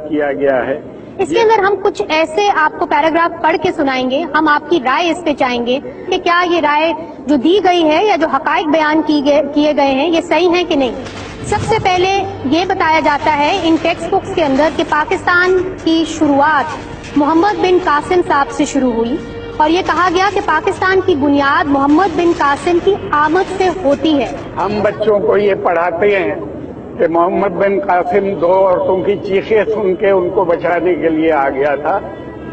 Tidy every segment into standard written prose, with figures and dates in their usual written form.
किया गया है। इसके अंदर हम कुछ ऐसे आपको पैराग्राफ पढ़ के सुनाएंगे, हम आपकी राय इस पे चाहेंगे कि क्या ये राय जो दी गई है या जो हकाइक बयान किए गए हैं ये सही हैं कि नहीं। सबसे पहले ये बताया जाता है इन टेक्स्ट बुक्स के अंदर कि पाकिस्तान की शुरुआत मोहम्मद बिन कासिम साहब से शुरू हुई और ये कहा गया कि पाकिस्तान की बुनियाद मोहम्मद बिन कासिम की आमद से होती है। हम बच्चों को ये पढ़ाते हैं कि मोहम्मद बिन कासिम दो औरतों की चीखें सुन के उनको बचाने के लिए आ गया था।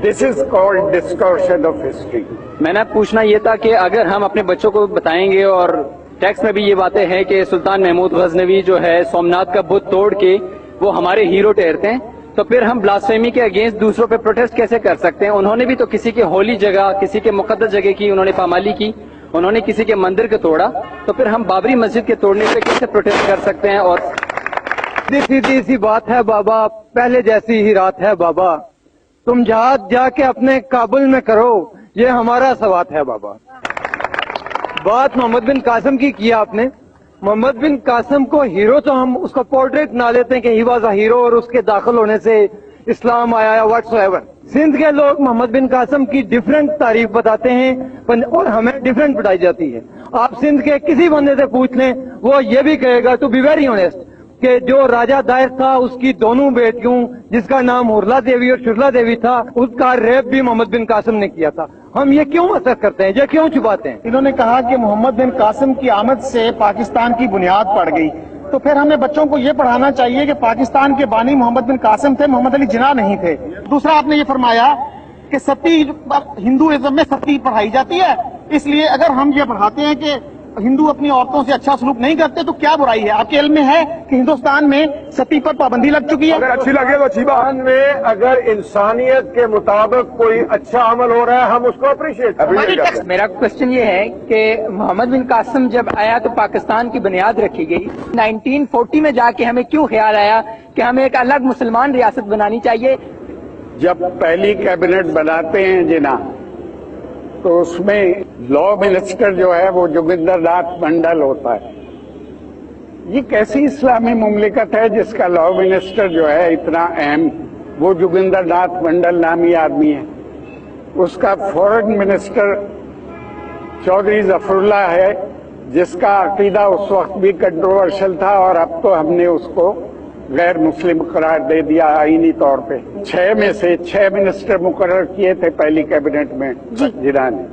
This is called distortion of history. मैंने पूछना ये था कि अगर हम अपने बच्चों को बताएंगे और टेक्स्ट में भी ये बातें हैं कि सुल्तान महमूद गजनवी जो है सोमनाथ का बुत तोड़ के वो हमारे हीरो ठहरते हैं, तो फिर हम ब्लास्फेमी के अगेंस्ट दूसरों पे प्रोटेस्ट कैसे कर सकते हैं। उन्होंने भी तो किसी के होली जगह, किसी के मुकद्दस जगह की उन्होंने पामाली की, उन्होंने किसी के मंदिर को तोड़ा, तो फिर हम बाबरी मस्जिद के तोड़ने पे कैसे प्रोटेस्ट कर सकते हैं। और सीधी सी बात है बाबा, पहले जैसी ही रात है बाबा, तुम जहाज जाके अपने काबुल में करो, ये हमारा सवात है बाबा। बात मोहम्मद बिन कासिम की किया आपने। मोहम्मद बिन कासिम को हीरो तो हम उसका पोर्ट्रेट ना लेते हैं कि ही वॉज अ हीरो और उसके दाखिल होने से इस्लाम आया या व्हाट्सएवर। सिंध के लोग मोहम्मद बिन कासिम की डिफरेंट तारीफ बताते हैं और हमें डिफरेंट बताई जाती है। आप सिंध के किसी बंदे से पूछ लें, वो ये भी कहेगा टू बी वेरी ऑनेस्ट कि जो राजा दायर था उसकी दोनों बेटियों जिसका नाम हुरला देवी और शुरला देवी था, उसका रेप भी मोहम्मद बिन कासिम ने किया था। हम ये क्यों असर करते हैं, ये क्यों छुपाते हैं। इन्होंने कहा कि मोहम्मद बिन कासिम की आमद से पाकिस्तान की बुनियाद पड़ गई, तो फिर हमें बच्चों को ये पढ़ाना चाहिए कि पाकिस्तान के बानी मोहम्मद बिन कासिम थे, मोहम्मद अली जिन्ना नहीं थे। दूसरा आपने ये फरमाया कि सती हिंदुइज्म में सती पढ़ाई जाती है, इसलिए अगर हम ये पढ़ाते हैं कि हिंदू अपनी औरतों से अच्छा सलूक नहीं करते तो क्या बुराई है। आपके इल्म में है कि हिंदुस्तान में सती पर पाबंदी लग चुकी है। अगर अच्छी लगे तो अच्छी बात में, अगर इंसानियत के मुताबिक कोई अच्छा अमल हो रहा है हम उसको अप्रिशिएट करते हैं। मेरा क्वेश्चन ये है कि मोहम्मद बिन कासिम जब आया तो पाकिस्तान की बुनियाद रखी गई, 1940 में जाके हमें क्यों ख्याल आया कि हमें एक अलग मुसलमान रियासत बनानी चाहिए। जब पहली कैबिनेट बनाते हैं जिना, तो उसमें लॉ मिनिस्टर जो है वो जोगिंदर नाथ मंडल होता है। ये कैसी इस्लामी मुमलिकत है जिसका लॉ मिनिस्टर जो है इतना अहम, वो जोगिंदर नाथ मंडल नामी आदमी है। उसका फॉरेन मिनिस्टर चौधरी जफरुल्लाह है, जिसका अकीदा उस वक्त भी कंट्रोवर्शियल था और अब तो हमने उसको गैर मुस्लिम करार दे दिया आईनी तौर पे। 6 में से 6 मिनिस्टर मुकर्रर किए थे पहली कैबिनेट में जिना ने,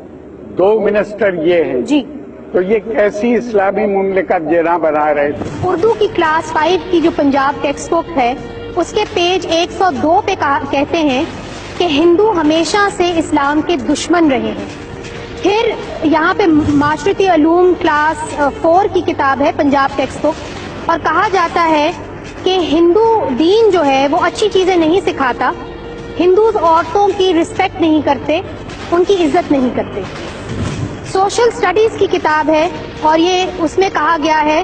2 मिनिस्टर ये हैं जी। तो ये कैसी इस्लामी मुमलिकत जिना बना रहे थे। उर्दू की क्लास 5 की जो पंजाब टेक्स्ट बुक है उसके पेज 102 पे कहते हैं कि हिंदू हमेशा से इस्लाम के दुश्मन रहे हैं। फिर यहाँ पे माशरती उलूम क्लास 4 की किताब है पंजाब टेक्स्ट बुक, और कहा जाता है कि हिंदू दीन जो है वो अच्छी चीजें नहीं सिखाता, हिंदू औरतों की रिस्पेक्ट नहीं करते, उनकी इज्जत नहीं करते। सोशल स्टडीज की किताब है और ये उसमें कहा गया है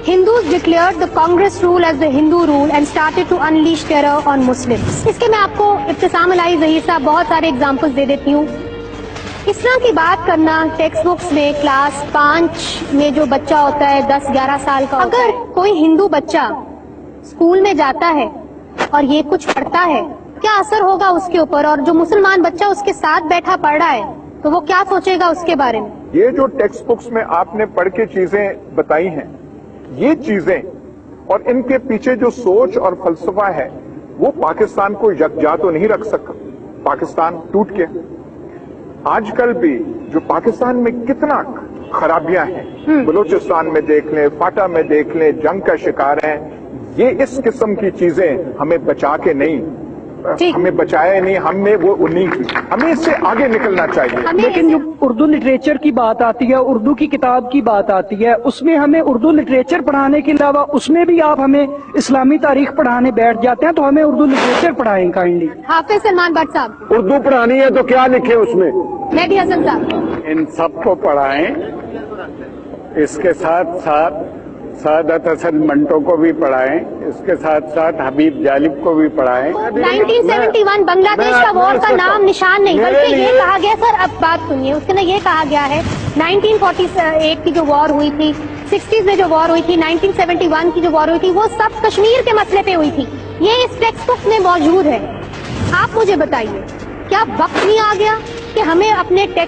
Hindus declared the Congress rule as the Hindu rule and started to unleash terror on Muslims. इसके मैं आपको इब्तिसाम अलाई ज़हीर साहब बहुत सारे एग्जाम्पल्स दे देती हूँ। इस तरह की बात करना टेक्स्ट बुक्स में क्लास 5 में जो बच्चा होता है 10-11 साल का, अगर कोई हिंदू बच्चा स्कूल में जाता है और ये कुछ पढ़ता है, क्या असर होगा उसके ऊपर, और जो मुसलमान बच्चा उसके साथ बैठा पढ़ रहा है तो वो क्या सोचेगा उसके बारे में। ये जो टेक्स्ट बुक्स में आपने पढ़ के चीजें बताई हैं, ये चीजें और इनके पीछे जो सोच और फलसफा है वो पाकिस्तान को यकजा तो नहीं रख सका। पाकिस्तान टूट गया। आजकल भी जो पाकिस्तान में कितना खराबियां हैं, बलूचिस्तान में देख लें, फाटा में देख लें, जंग का शिकार हैं। ये इस किस्म की चीजें हमें बचा के नहीं, हमें बचाया नहीं, हमने वो उन्हीं की, हमें इससे आगे निकलना चाहिए। लेकिन जो उर्दू लिटरेचर की बात आती है, उर्दू की किताब की बात आती है, उसमें हमें उर्दू लिटरेचर पढ़ाने के अलावा उसमें भी आप हमें इस्लामी तारीख पढ़ाने बैठ जाते हैं, तो हमें उर्दू लिटरेचर पढ़ाएं काइंडली। हाफिज सलमान भट्ट साहब, उर्दू पढ़ानी है तो क्या लिखे उसमें। मेहदी हसन साहब, इन सबको पढ़ाएं, इसके साथ साथ सादत हसन मंटो को भी पढ़ाएं, इसके साथ साथ हबीब जालिब को भी पढ़ाएं। 1971 बांग्लादेश का वॉर का नाम निशान नहीं, बल्कि ये कहा गया, सर अब बात सुनिए, उसके अंदर ये कहा गया है 1948 की जो वॉर हुई थी, 60s में जो वॉर हुई थी, 1971 की जो वॉर हुई थी, वो सब कश्मीर के मसले पे हुई थी। یہ اس ٹیکسٹ بک میں موجود ہے. آپ مجھے بتائیے کیا وقت نہیں آ گیا کہ ہمیں اپنے